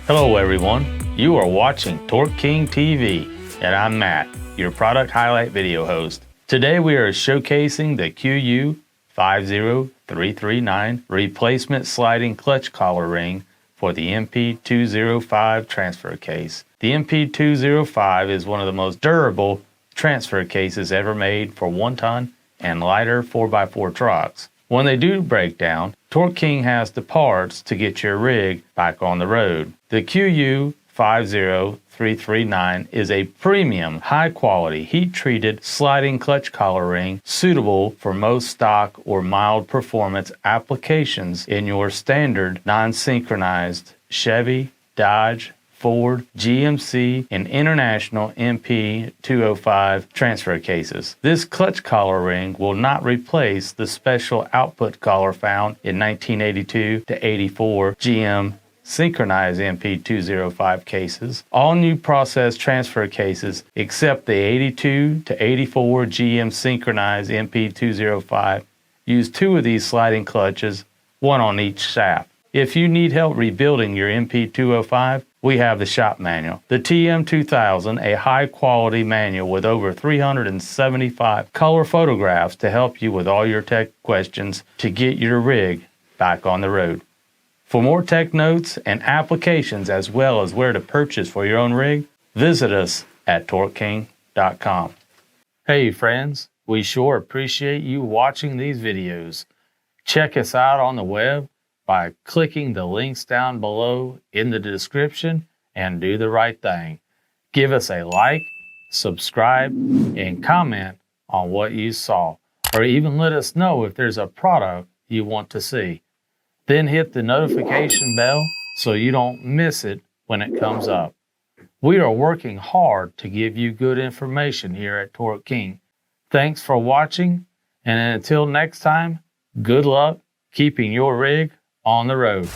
Hello everyone, you are watching TorqueKingTv, and I'm Matt, your product highlight video host. Today we are showcasing the QU50339 replacement sliding clutch collar ring for the NP205 transfer case. The NP205 is one of the most durable transfer cases ever made for 1-ton and lighter 4x4 trucks. When they do break down, Torque King has the parts to get your rig back on the road. The QU50339 is a premium, high-quality, heat-treated sliding clutch collar ring suitable for most stock or mild performance applications in your standard non-synchronized Chevy, Dodge, Ford, GMC, and International NP205 transfer cases. This clutch collar ring will not replace the special output collar found in 1982 to 84 GM synchronized NP205 cases. All new process transfer cases except the 82 to 84 GM synchronized NP205 use 2 of these sliding clutches, 1 on each shaft. If you need help rebuilding your NP205, we have the shop manual. The TM2000, a high-quality manual with over 375 color photographs to help you with all your tech questions to get your rig back on the road. For more tech notes and applications as well as where to purchase for your own rig, visit us at TorqueKing.com. Hey friends, we sure appreciate you watching these videos. Check us out on the web by clicking the links down below in the description and do the right thing. Give us a like, subscribe, and comment on what you saw, or even let us know if there's a product you want to see. Then hit the notification bell so you don't miss it when it comes up. We are working hard to give you good information here at Torque King. Thanks for watching, and until next time, good luck keeping your rig on the road.